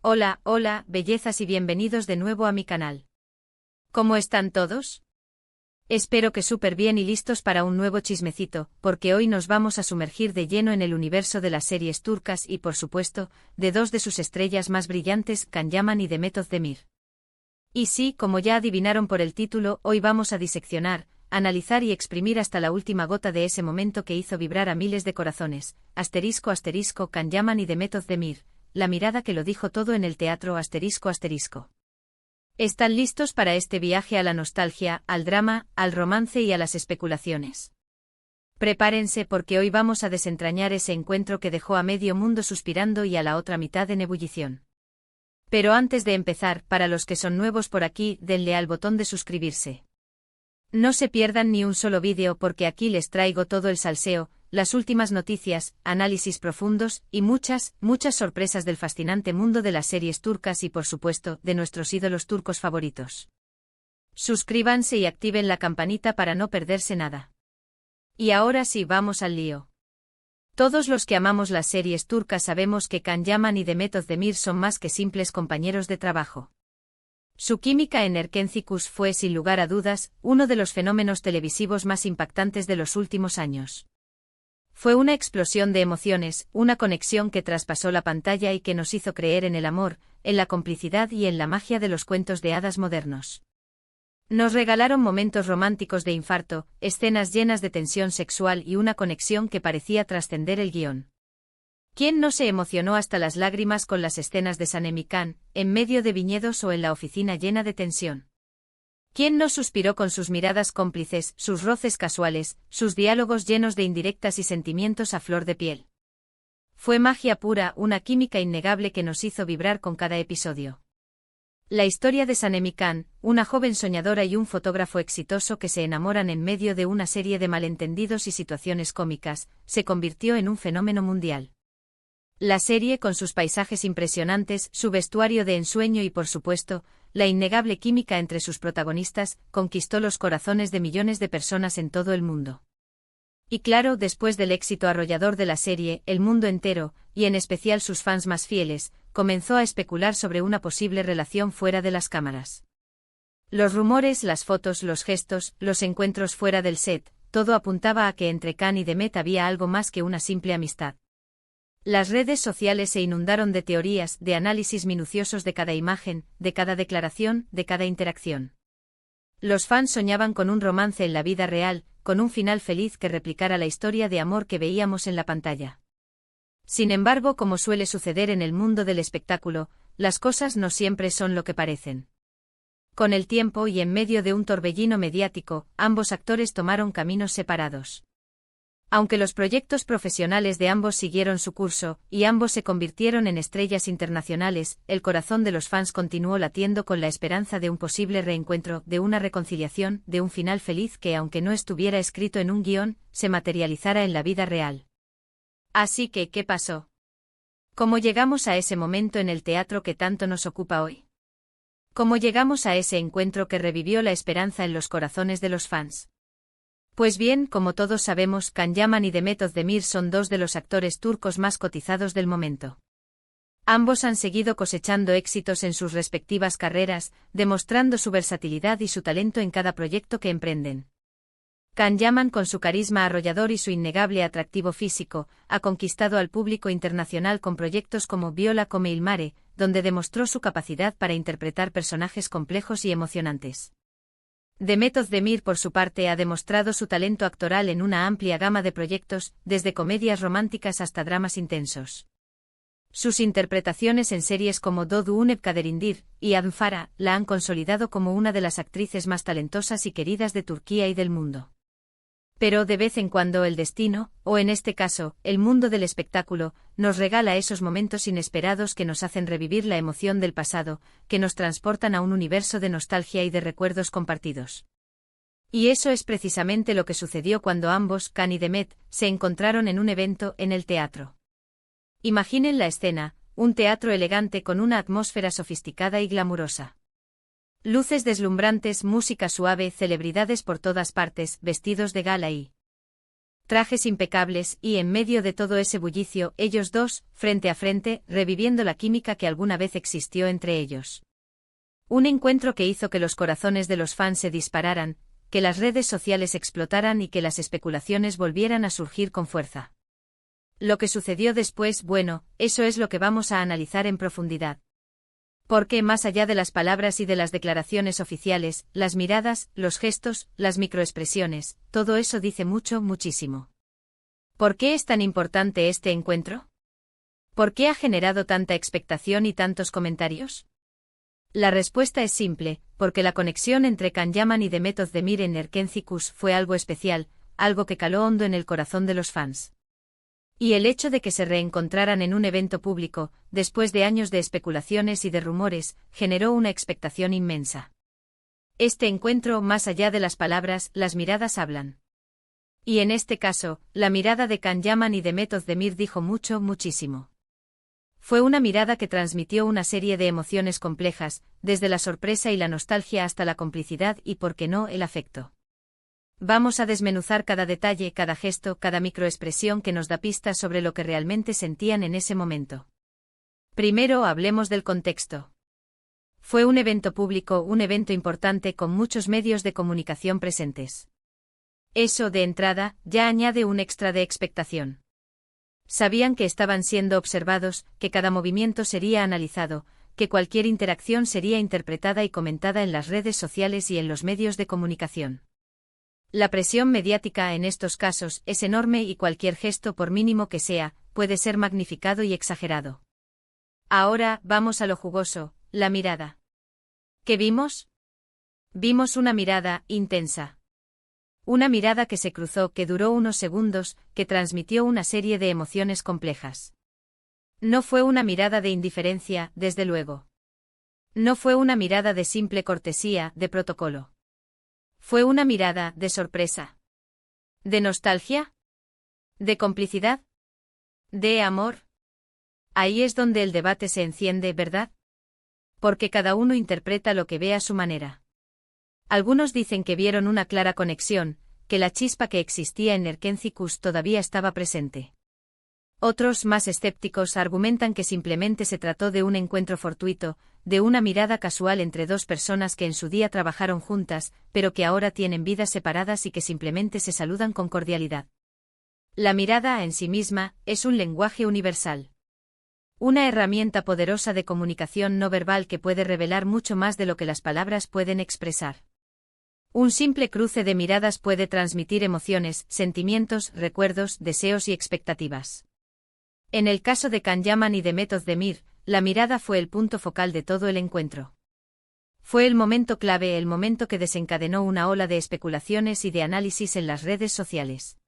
Hola, hola, bellezas y bienvenidos de nuevo a mi canal. ¿Cómo están todos? Espero que súper bien y listos para un nuevo chismecito, porque hoy nos vamos a sumergir de lleno en el universo de las series turcas y, por supuesto, de dos de sus estrellas más brillantes, Can Yaman y Demet Özdemir. Y sí, como ya adivinaron por el título, hoy vamos a diseccionar, analizar y exprimir hasta la última gota de ese momento que hizo vibrar a miles de corazones, asterisco asterisco Can Yaman y Demet Özdemir. La mirada que lo dijo todo en el teatro asterisco asterisco. ¿Están listos para este viaje a la nostalgia, al drama, al romance y a las especulaciones? Prepárense porque hoy vamos a desentrañar ese encuentro que dejó a medio mundo suspirando y a la otra mitad en ebullición. Pero antes de empezar, para los que son nuevos por aquí, denle al botón de suscribirse. No se pierdan ni un solo vídeo porque aquí les traigo todo el salseo, las últimas noticias, análisis profundos y muchas sorpresas del fascinante mundo de las series turcas y por supuesto, de nuestros ídolos turcos favoritos. Suscríbanse y activen la campanita para no perderse nada. Y ahora sí, vamos al lío. Todos los que amamos las series turcas sabemos que Can Yaman y Demet Özdemir son más que simples compañeros de trabajo. Su química en Erkencikus fue, sin lugar a dudas, uno de los fenómenos televisivos más impactantes de los últimos años. Fue una explosión de emociones, una conexión que traspasó la pantalla y que nos hizo creer en el amor, en la complicidad y en la magia de los cuentos de hadas modernos. Nos regalaron momentos románticos de infarto, escenas llenas de tensión sexual y una conexión que parecía trascender el guión. ¿Quién no se emocionó hasta las lágrimas con las escenas de Sanem y Can, en medio de viñedos o en la oficina llena de tensión? ¿Quién no suspiró con sus miradas cómplices, sus roces casuales, sus diálogos llenos de indirectas y sentimientos a flor de piel? Fue magia pura, una química innegable que nos hizo vibrar con cada episodio. La historia de Sanem y Can, una joven soñadora y un fotógrafo exitoso que se enamoran en medio de una serie de malentendidos y situaciones cómicas, se convirtió en un fenómeno mundial. La serie, con sus paisajes impresionantes, su vestuario de ensueño y, por supuesto, la innegable química entre sus protagonistas, conquistó los corazones de millones de personas en todo el mundo. Y claro, después del éxito arrollador de la serie, el mundo entero, y en especial sus fans más fieles, comenzó a especular sobre una posible relación fuera de las cámaras. Los rumores, las fotos, los gestos, los encuentros fuera del set, todo apuntaba a que entre Can y Demet había algo más que una simple amistad. Las redes sociales se inundaron de teorías, de análisis minuciosos de cada imagen, de cada declaración, de cada interacción. Los fans soñaban con un romance en la vida real, con un final feliz que replicara la historia de amor que veíamos en la pantalla. Sin embargo, como suele suceder en el mundo del espectáculo, las cosas no siempre son lo que parecen. Con el tiempo y en medio de un torbellino mediático, ambos actores tomaron caminos separados. Aunque los proyectos profesionales de ambos siguieron su curso, y ambos se convirtieron en estrellas internacionales, el corazón de los fans continuó latiendo con la esperanza de un posible reencuentro, de una reconciliación, de un final feliz que, aunque no estuviera escrito en un guión, se materializara en la vida real. Así que, ¿qué pasó? ¿Cómo llegamos a ese momento en el teatro que tanto nos ocupa hoy? ¿Cómo llegamos a ese encuentro que revivió la esperanza en los corazones de los fans? Pues bien, como todos sabemos, Can Yaman y Demet Özdemir son dos de los actores turcos más cotizados del momento. Ambos han seguido cosechando éxitos en sus respectivas carreras, demostrando su versatilidad y su talento en cada proyecto que emprenden. Can Yaman, con su carisma arrollador y su innegable atractivo físico, ha conquistado al público internacional con proyectos como Viola come il mare, donde demostró su capacidad para interpretar personajes complejos y emocionantes. Demet Özdemir, por su parte, ha demostrado su talento actoral en una amplia gama de proyectos, desde comedias románticas hasta dramas intensos. Sus interpretaciones en series como Doğu Unep Kaderindir y Adnfara la han consolidado como una de las actrices más talentosas y queridas de Turquía y del mundo. Pero de vez en cuando el destino, o en este caso, el mundo del espectáculo, nos regala esos momentos inesperados que nos hacen revivir la emoción del pasado, que nos transportan a un universo de nostalgia y de recuerdos compartidos. Y eso es precisamente lo que sucedió cuando ambos, Can y Demet, se encontraron en un evento en el teatro. Imaginen la escena, un teatro elegante con una atmósfera sofisticada y glamurosa. Luces deslumbrantes, música suave, celebridades por todas partes, vestidos de gala y trajes impecables y, en medio de todo ese bullicio, ellos dos, frente a frente, reviviendo la química que alguna vez existió entre ellos. Un encuentro que hizo que los corazones de los fans se dispararan, que las redes sociales explotaran y que las especulaciones volvieran a surgir con fuerza. Lo que sucedió después, bueno, eso es lo que vamos a analizar en profundidad. Porque más allá de las palabras y de las declaraciones oficiales, las miradas, los gestos, las microexpresiones, todo eso dice mucho, muchísimo. ¿Por qué es tan importante este encuentro? ¿Por qué ha generado tanta expectación y tantos comentarios? La respuesta es simple, porque la conexión entre Can Yaman y Demet Özdemir en Erkenci fue algo especial, algo que caló hondo en el corazón de los fans. Y el hecho de que se reencontraran en un evento público, después de años de especulaciones y de rumores, generó una expectación inmensa. Este encuentro, más allá de las palabras, las miradas hablan. Y en este caso, la mirada de Can Yaman y Demet Özdemir dijo mucho, muchísimo. Fue una mirada que transmitió una serie de emociones complejas, desde la sorpresa y la nostalgia hasta la complicidad y, por qué no, el afecto. Vamos a desmenuzar cada detalle, cada gesto, cada microexpresión que nos da pistas sobre lo que realmente sentían en ese momento. Primero hablemos del contexto. Fue un evento público, un evento importante con muchos medios de comunicación presentes. Eso, de entrada, ya añade un extra de expectación. Sabían que estaban siendo observados, que cada movimiento sería analizado, que cualquier interacción sería interpretada y comentada en las redes sociales y en los medios de comunicación. La presión mediática en estos casos es enorme y cualquier gesto, por mínimo que sea, puede ser magnificado y exagerado. Ahora, vamos a lo jugoso, la mirada. ¿Qué vimos? Vimos una mirada intensa. Una mirada que se cruzó, que duró unos segundos, que transmitió una serie de emociones complejas. No fue una mirada de indiferencia, desde luego. No fue una mirada de simple cortesía, de protocolo. Fue una mirada de sorpresa. ¿De nostalgia? ¿De complicidad? ¿De amor? Ahí es donde el debate se enciende, ¿verdad? Porque cada uno interpreta lo que ve a su manera. Algunos dicen que vieron una clara conexión, que la chispa que existía en Erkenci todavía estaba presente. Otros, más escépticos, argumentan que simplemente se trató de un encuentro fortuito, de una mirada casual entre dos personas que en su día trabajaron juntas, pero que ahora tienen vidas separadas y que simplemente se saludan con cordialidad. La mirada en sí misma es un lenguaje universal. Una herramienta poderosa de comunicación no verbal que puede revelar mucho más de lo que las palabras pueden expresar. Un simple cruce de miradas puede transmitir emociones, sentimientos, recuerdos, deseos y expectativas. En el caso de Can Yaman y Demet Özdemir, la mirada fue el punto focal de todo el encuentro. Fue el momento clave, el momento que desencadenó una ola de especulaciones y de análisis en las redes sociales.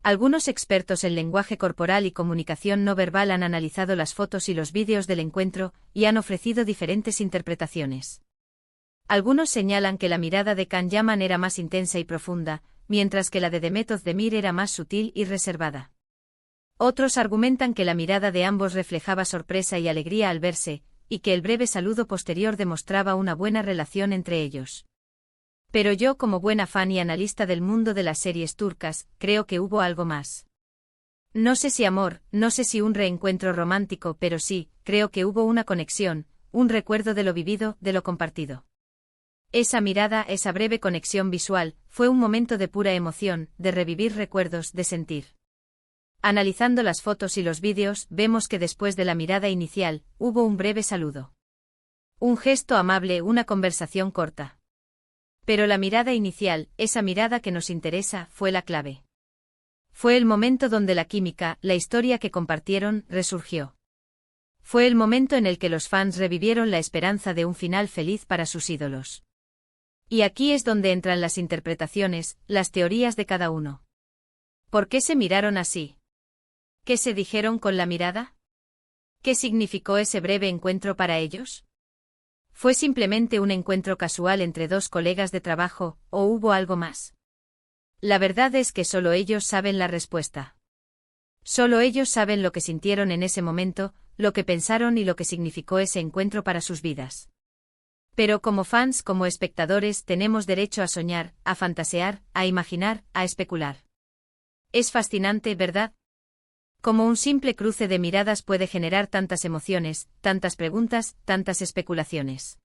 Algunos expertos en lenguaje corporal y comunicación no verbal han analizado las fotos y los vídeos del encuentro y han ofrecido diferentes interpretaciones. Algunos señalan que la mirada de Can Yaman era más intensa y profunda, mientras que la de Demet Özdemir era más sutil y reservada. Otros argumentan que la mirada de ambos reflejaba sorpresa y alegría al verse, y que el breve saludo posterior demostraba una buena relación entre ellos. Pero yo, como buena fan y analista del mundo de las series turcas, creo que hubo algo más. No sé si amor, no sé si un reencuentro romántico, pero sí, creo que hubo una conexión, un recuerdo de lo vivido, de lo compartido. Esa mirada, esa breve conexión visual, fue un momento de pura emoción, de revivir recuerdos, de sentir. Analizando las fotos y los vídeos, vemos que después de la mirada inicial, hubo un breve saludo. Un gesto amable, una conversación corta. Pero la mirada inicial, esa mirada que nos interesa, fue la clave. Fue el momento donde la química, la historia que compartieron, resurgió. Fue el momento en el que los fans revivieron la esperanza de un final feliz para sus ídolos. Y aquí es donde entran las interpretaciones, las teorías de cada uno. ¿Por qué se miraron así? ¿Qué se dijeron con la mirada? ¿Qué significó ese breve encuentro para ellos? ¿Fue simplemente un encuentro casual entre dos colegas de trabajo, o hubo algo más? La verdad es que solo ellos saben la respuesta. Solo ellos saben lo que sintieron en ese momento, lo que pensaron y lo que significó ese encuentro para sus vidas. Pero como fans, como espectadores, tenemos derecho a soñar, a fantasear, a imaginar, a especular. Es fascinante, ¿verdad? Como un simple cruce de miradas puede generar tantas emociones, tantas preguntas, tantas especulaciones.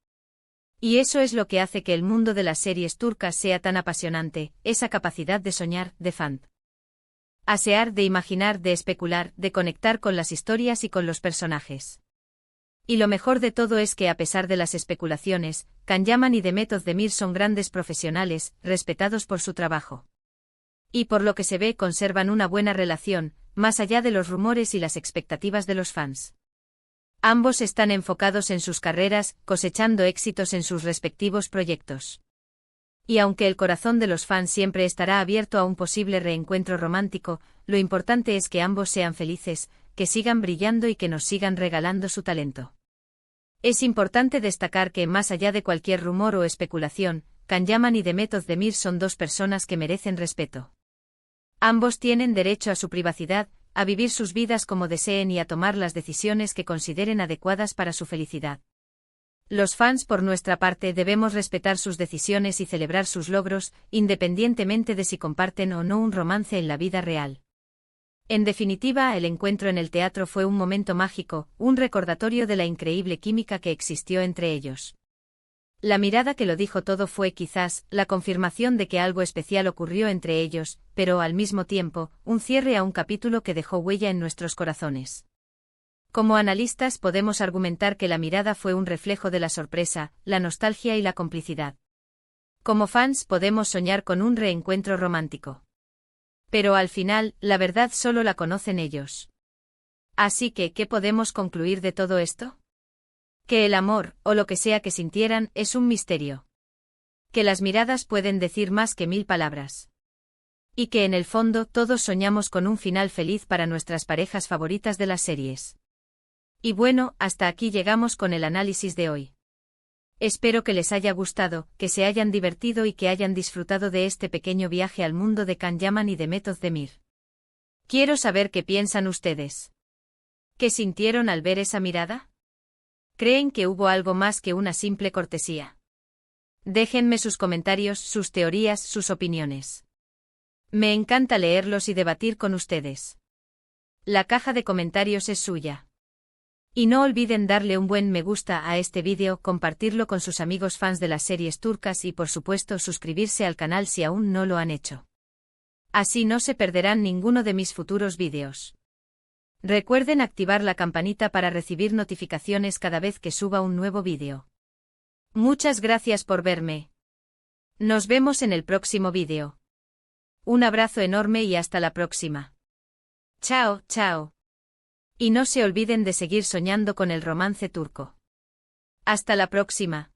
Y eso es lo que hace que el mundo de las series turcas sea tan apasionante, esa capacidad de soñar, de fantasear, de imaginar, de especular, de conectar con las historias y con los personajes. Y lo mejor de todo es que a pesar de las especulaciones, Can Yaman y Demet Özdemir son grandes profesionales, respetados por su trabajo. Y por lo que se ve conservan una buena relación, más allá de los rumores y las expectativas de los fans. Ambos están enfocados en sus carreras, cosechando éxitos en sus respectivos proyectos. Y aunque el corazón de los fans siempre estará abierto a un posible reencuentro romántico, lo importante es que ambos sean felices, que sigan brillando y que nos sigan regalando su talento. Es importante destacar que, más allá de cualquier rumor o especulación, Can Yaman y Demet Özdemir son dos personas que merecen respeto. Ambos tienen derecho a su privacidad, a vivir sus vidas como deseen y a tomar las decisiones que consideren adecuadas para su felicidad. Los fans, por nuestra parte, debemos respetar sus decisiones y celebrar sus logros, independientemente de si comparten o no un romance en la vida real. En definitiva, el encuentro en el teatro fue un momento mágico, un recordatorio de la increíble química que existió entre ellos. La mirada que lo dijo todo fue quizás la confirmación de que algo especial ocurrió entre ellos, pero al mismo tiempo, un cierre a un capítulo que dejó huella en nuestros corazones. Como analistas podemos argumentar que la mirada fue un reflejo de la sorpresa, la nostalgia y la complicidad. Como fans podemos soñar con un reencuentro romántico. Pero al final, la verdad solo la conocen ellos. Así que, ¿qué podemos concluir de todo esto? Que el amor, o lo que sea que sintieran, es un misterio. Que las miradas pueden decir más que 1000 palabras. Y que en el fondo todos soñamos con un final feliz para nuestras parejas favoritas de las series. Y bueno, hasta aquí llegamos con el análisis de hoy. Espero que les haya gustado, que se hayan divertido y que hayan disfrutado de este pequeño viaje al mundo de Can Yaman y Demet Özdemir. Quiero saber qué piensan ustedes. ¿Qué sintieron al ver esa mirada? ¿Creen que hubo algo más que una simple cortesía? Déjenme sus comentarios, sus teorías, sus opiniones. Me encanta leerlos y debatir con ustedes. La caja de comentarios es suya. Y no olviden darle un buen me gusta a este vídeo, compartirlo con sus amigos fans de las series turcas y por supuesto suscribirse al canal si aún no lo han hecho. Así no se perderán ninguno de mis futuros vídeos. Recuerden activar la campanita para recibir notificaciones cada vez que suba un nuevo vídeo. Muchas gracias por verme. Nos vemos en el próximo vídeo. Un abrazo enorme y hasta la próxima. Chao, chao. Y no se olviden de seguir soñando con el romance turco. Hasta la próxima.